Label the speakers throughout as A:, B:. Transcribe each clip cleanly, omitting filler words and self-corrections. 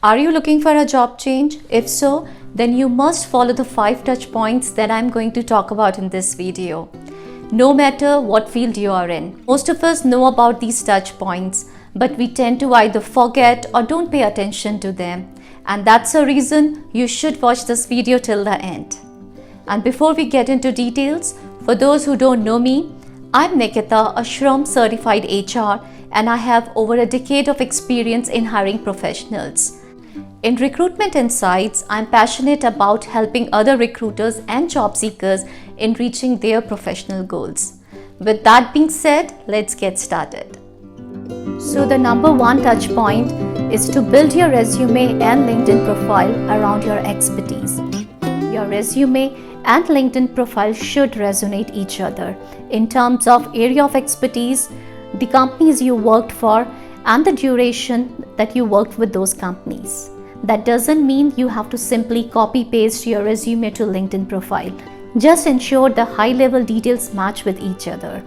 A: Are you looking for a job change? If so, then you must follow the 5 touch points that I'm going to talk about in this video. No matter what field you are in. Most of us know about these touch points, but we tend to either forget or don't pay attention to them. And that's a reason you should watch this video till the end. And before we get into details, for those who don't know me, I'm Nikita, a SHRM certified HR, and I have over a decade of experience in hiring professionals. In Recruitment Insights, I'm passionate about helping other recruiters and job seekers in reaching their professional goals. With that being said, let's get started. So the number one touch point is to build your resume and LinkedIn profile around your expertise. Your resume and LinkedIn profile should resonate each other in terms of area of expertise, the companies you worked for, and the duration that you worked with those companies. That doesn't mean you have to simply copy paste your resume to LinkedIn profile. Just ensure the high level details match with each other.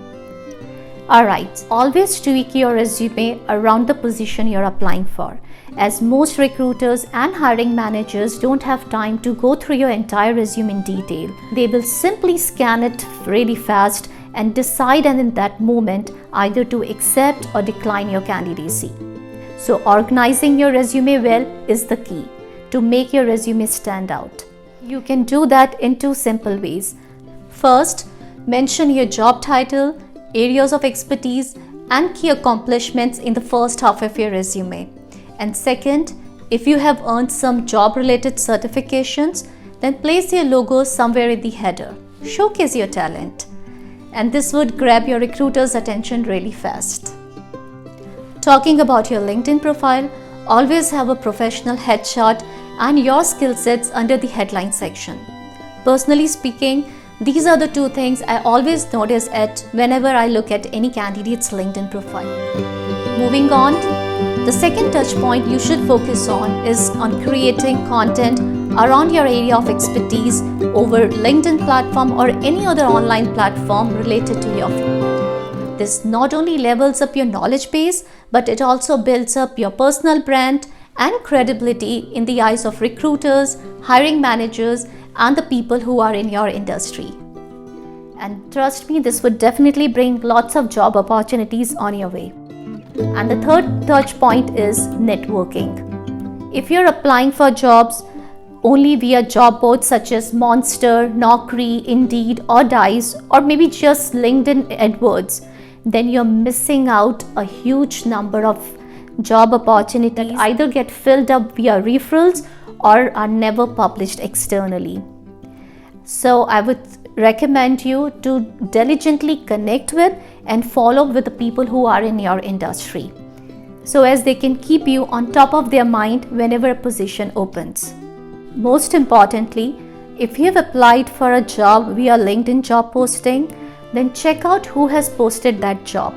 A: Alright, always tweak your resume around the position you're applying for, as most recruiters and hiring managers don't have time to go through your entire resume in detail. They will simply scan it really fast and decide in that moment either to accept or decline your candidacy. So organizing your resume well is the key to make your resume stand out. You can do that in two simple ways. First, mention your job title, areas of expertise, and key accomplishments in the first half of your resume. And second, if you have earned some job-related certifications, then place your logo somewhere in the header. Showcase your talent. And this would grab your recruiter's attention really fast. Talking about your LinkedIn profile, always have a professional headshot and your skill sets under the headline section. Personally speaking, these are the two things I always notice whenever I look at any candidate's LinkedIn profile. Moving on, the second touch point you should focus on is on creating content around your area of expertise over LinkedIn platform or any other online platform related to your field. This not only levels up your knowledge base, but it also builds up your personal brand and credibility in the eyes of recruiters, hiring managers, and the people who are in your industry. And trust me, this would definitely bring lots of job opportunities on your way. And the third touch point is networking. If you're applying for jobs only via job boards such as Monster, Naukri, Indeed, or Dice, or maybe just LinkedIn AdWords, then you're missing out a huge number of job opportunities that either get filled up via referrals or are never published externally. So I would recommend you to diligently connect with and follow with the people who are in your industry, so as they can keep you on top of their mind whenever a position opens. Most importantly, if you have applied for a job via LinkedIn job posting, then check out who has posted that job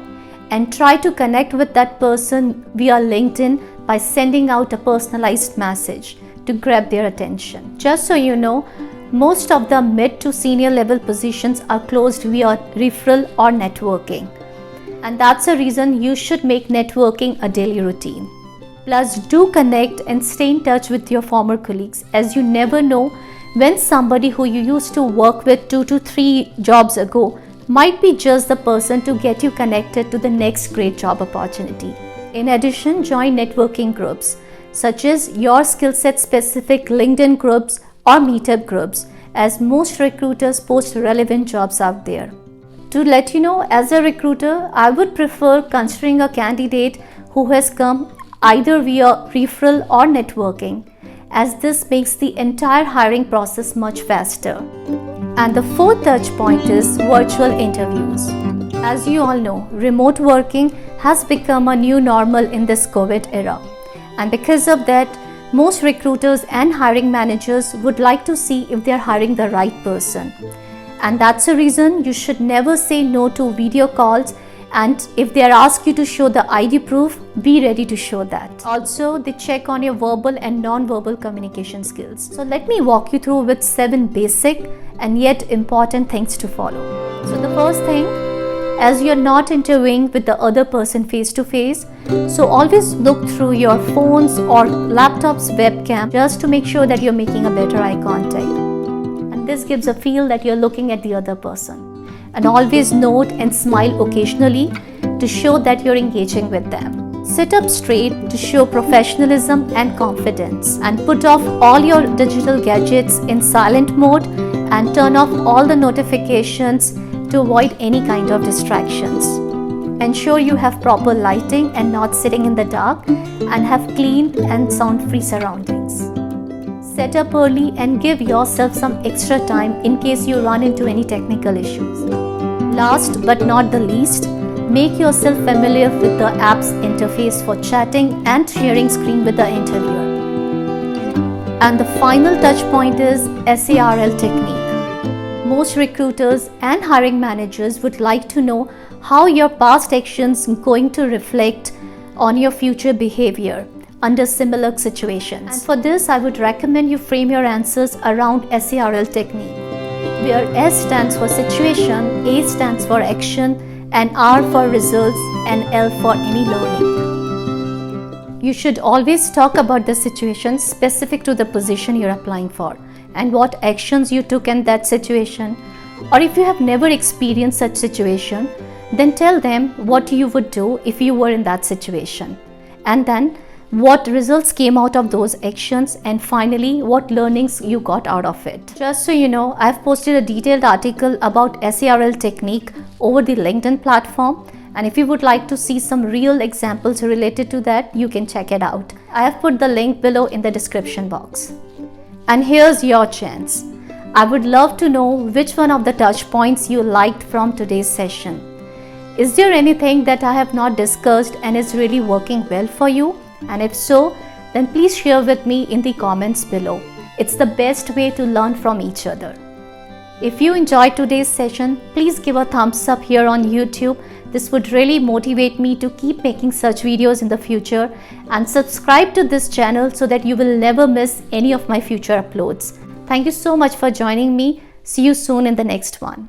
A: and try to connect with that person via LinkedIn by sending out a personalized message to grab their attention. Just so you know, most of the mid to senior level positions are closed via referral or networking. And that's a reason you should make networking a daily routine. Plus, do connect and stay in touch with your former colleagues, as you never know when somebody who you used to work with 2 to 3 jobs ago might be just the person to get you connected to the next great job opportunity. In addition, join networking groups such as your skill set specific LinkedIn groups or meetup groups, as most recruiters post relevant jobs out there. To let you know, as a recruiter, I would prefer considering a candidate who has come either via referral or networking, as this makes the entire hiring process much faster. And the fourth touch point is virtual interviews. As you all know, remote working has become a new normal in this COVID era. And because of that, most recruiters and hiring managers would like to see if they're hiring the right person. And that's a reason you should never say no to video calls, and if they ask you to show the ID proof, be ready to show that. Also, they check on your verbal and non-verbal communication skills. So let me walk you through with 7 basic and yet important things to follow. So the first thing as you're not interviewing with the other person face to face. So always look through your phones or laptop's webcam just to make sure that you're making a better eye contact. And this gives a feel that you're looking at the other person. And always note and smile occasionally to show that you're engaging with them. Sit up straight to show professionalism and confidence, and put off all your digital gadgets in silent mode and turn off all the notifications to avoid any kind of distractions. Ensure you have proper lighting and not sitting in the dark, and have clean and sound-free surroundings. Set up early and give yourself some extra time in case you run into any technical issues. Last but not the least, make yourself familiar with the app's interface for chatting and sharing screen with the interviewer. And the final touch point is SARL technique. Most recruiters and hiring managers would like to know how your past actions are going to reflect on your future behavior under similar situations. And for this, I would recommend you frame your answers around SARL technique, where S stands for situation, A stands for action, and R for results, and L for any learning. You should always talk about the situation specific to the position you're applying for and what actions you took in that situation. Or if you have never experienced such situation, then tell them what you would do if you were in that situation, and then what results came out of those actions, and finally what learnings you got out of it. Just so you know, I've posted a detailed article about SARL technique over the LinkedIn platform, and if you would like to see some real examples related to that, you can check it out. I have put the link below in the description box. And here's your chance. I would love to know which one of the touch points you liked from today's session. Is there anything that I have not discussed and is really working well for you? And if so, then please share with me in the comments below. It's the best way to learn from each other. If you enjoyed today's session, please give a thumbs up here on YouTube. This would really motivate me to keep making such videos in the future, and subscribe to this channel so that you will never miss any of my future uploads. Thank you so much for joining me. See you soon in the next one.